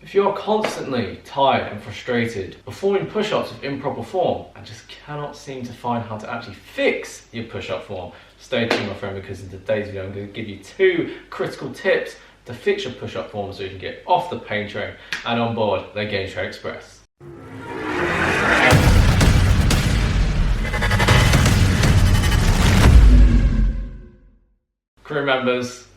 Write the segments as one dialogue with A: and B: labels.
A: If you are constantly tired and frustrated, performing push-ups with improper form and just cannot seem to find how to actually fix your push-up form, stay tuned, my friend, because in today's video I'm going to give you 2 critical tips to fix your push-up form so you can get off the pain train and on board the Gains Train Express. Crew members,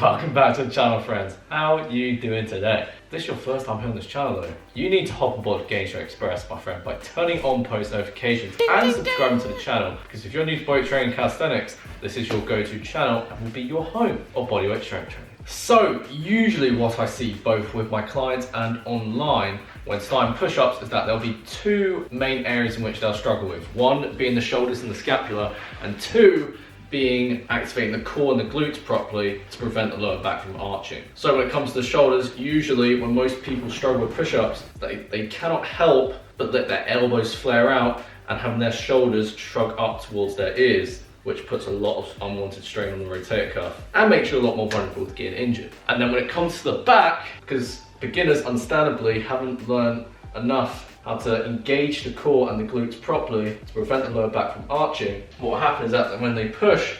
A: welcome back to the channel, friends. How are you doing today? If this is your first time here on this channel though, you need to hop on board Gains Train Express, my friend, by turning on post notifications and subscribing to the channel, because if you're new to body training calisthenics, this is your go-to channel and will be your home of bodyweight strength training. So usually what I see both with my clients and online when starting push-ups is that there'll be 2 main areas in which they'll struggle with. 1 being the shoulders and the scapula, and 2 being activating the core and the glutes properly to prevent the lower back from arching. So when it comes to the shoulders, usually when most people struggle with push-ups, they cannot help but let their elbows flare out and having their shoulders shrug up towards their ears, which puts a lot of unwanted strain on the rotator cuff and makes you a lot more vulnerable to getting injured. And then when it comes to the back, because beginners understandably haven't learned enough how to engage the core and the glutes properly to prevent the lower back from arching, what will happen is that when they push,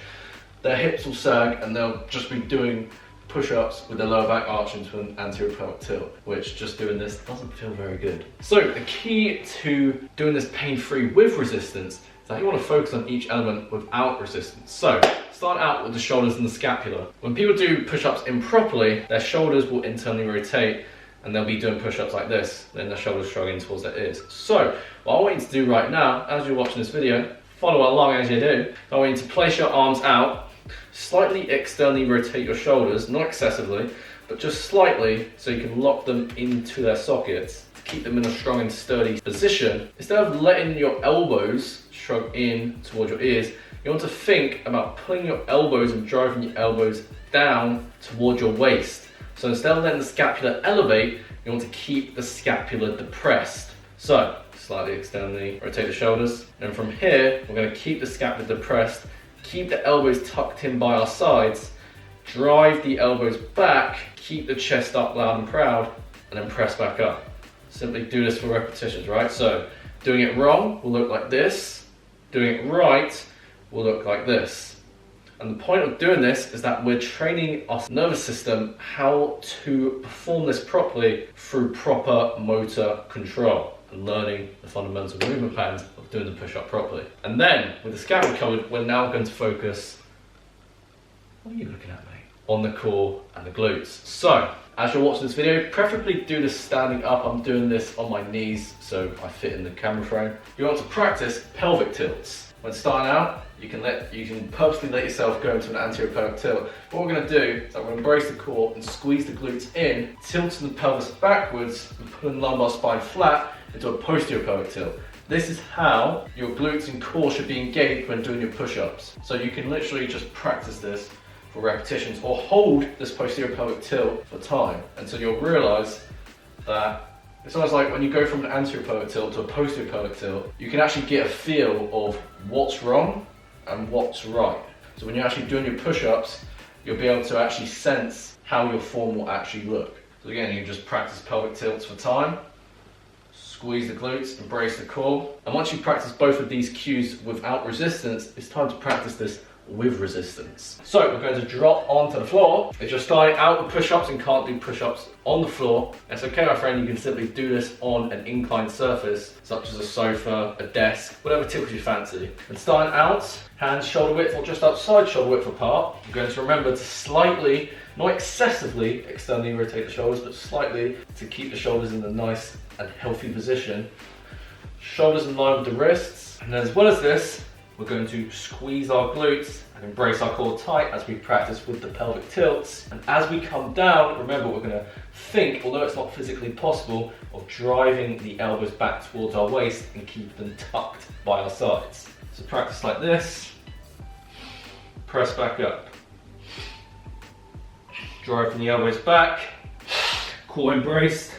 A: their hips will sag and they'll just be doing push-ups with their lower back arching to an anterior pelvic tilt, which just doing this doesn't feel very good. So the key to doing this pain-free with resistance is that you want to focus on each element without resistance. So start out with the shoulders and the scapula. When people do push-ups improperly, their shoulders will internally rotate and they'll be doing push-ups like this, then their shoulders shrugging towards their ears. So what I want you to do right now, as you're watching this video, follow along as you do. I want you to place your arms out, slightly externally rotate your shoulders, not excessively, but just slightly so you can lock them into their sockets to keep them in a strong and sturdy position. Instead of letting your elbows shrug in towards your ears, you want to think about pulling your elbows and driving your elbows down towards your waist. So instead of letting the scapula elevate, you want to keep the scapula depressed. So slightly externally rotate the shoulders, and from here we're going to keep the scapula depressed, keep the elbows tucked in by our sides, drive the elbows back, keep the chest up loud and proud, and then press back up. Simply do this for repetitions, right? So doing it wrong will look like this, doing it right will look like this. And the point of doing this is that we're training our nervous system how to perform this properly through proper motor control and learning the fundamental movement patterns of doing the push-up properly. And then with the scapula covered, we're now going to focus, what are you looking at, mate? On the core and the glutes. So as you're watching this video, preferably do this standing up. I'm doing this on my knees so I fit in the camera frame. You want to practice pelvic tilts. When starting out, you can purposely let yourself go into an anterior pelvic tilt. What we're going to do is I'm going to embrace the core and squeeze the glutes in, tilting the pelvis backwards and pulling the lumbar spine flat into a posterior pelvic tilt. This is how your glutes and core should be engaged when doing your push-ups. So you can literally just practice this for repetitions or hold this posterior pelvic tilt for time until you'll realize that it's almost like when you go from an anterior pelvic tilt to a posterior pelvic tilt, you can actually get a feel of what's wrong and what's right. So when you're actually doing your push-ups, you'll be able to actually sense how your form will actually look. So again, you just practice pelvic tilts for time, squeeze the glutes, embrace the core. And once you practice both of these cues without resistance, it's time to practice this with resistance. So we're going to drop onto the floor. If you're starting out with push-ups and can't do push-ups on the floor, it's okay, my friend, you can simply do this on an inclined surface, such as a sofa, a desk, whatever tickles your fancy. And starting out, hands shoulder width or just outside shoulder width apart. You're going to remember to slightly, not excessively, externally rotate the shoulders, but slightly to keep the shoulders in a nice and healthy position. Shoulders in line with the wrists. And then as well as this, we're going to squeeze our glutes and embrace our core tight as we practice with the pelvic tilts. And as we come down, remember we're going to think, although it's not physically possible, of driving the elbows back towards our waist and keep them tucked by our sides. So practice like this, press back up. Driving the elbows back, core embraced,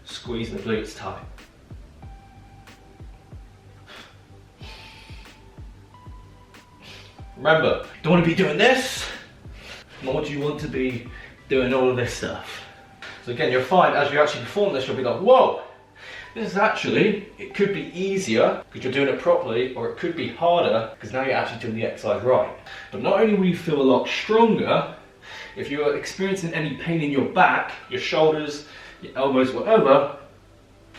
A: squeeze the glutes tight. Remember, you don't want to be doing this, nor do you want to be doing all of this stuff. So again, you'll find as you actually perform this, you'll be like, whoa, this is actually, it could be easier because you're doing it properly, or it could be harder because now you're actually doing the exercise right. But not only will you feel a lot stronger, if you're experiencing any pain in your back, your shoulders, your elbows, whatever,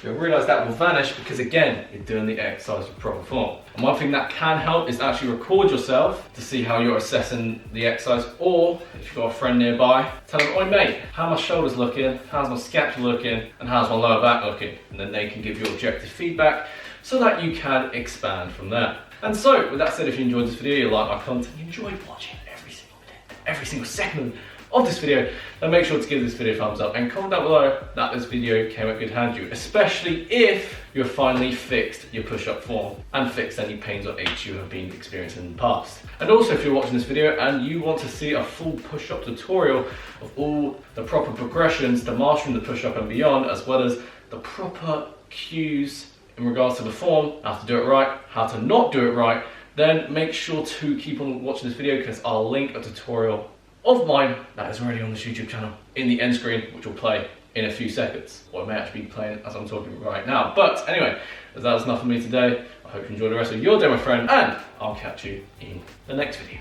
A: you'll realise that will vanish because again, you're doing the exercise with proper form. And one thing that can help is actually record yourself to see how you're assessing the exercise, or if you've got a friend nearby, tell them, oi mate, how are my shoulders looking, how's my scapula looking, and how's my lower back looking? And then they can give you objective feedback so that you can expand from there. And so, with that said, if you enjoyed this video, you like my content, you enjoyed watching every single minute, every single second of this video, then make sure to give this video a thumbs up and comment down below that this video came at good hand to you, especially if you've finally fixed your push-up form and fixed any pains or aches you have been experiencing in the past. And also, if you're watching this video and you want to see a full push-up tutorial of all the proper progressions to mastering the push-up and beyond, as well as the proper cues in regards to the form, how to do it right, how to not do it right, then make sure to keep on watching this video because I'll link a tutorial of mine that is already on this YouTube channel in the end screen, which will play in a few seconds, or it may actually be playing as I'm talking right now. But anyway, that was enough for me today. I hope you enjoy the rest of your day, my friend, and I'll catch you in the next video.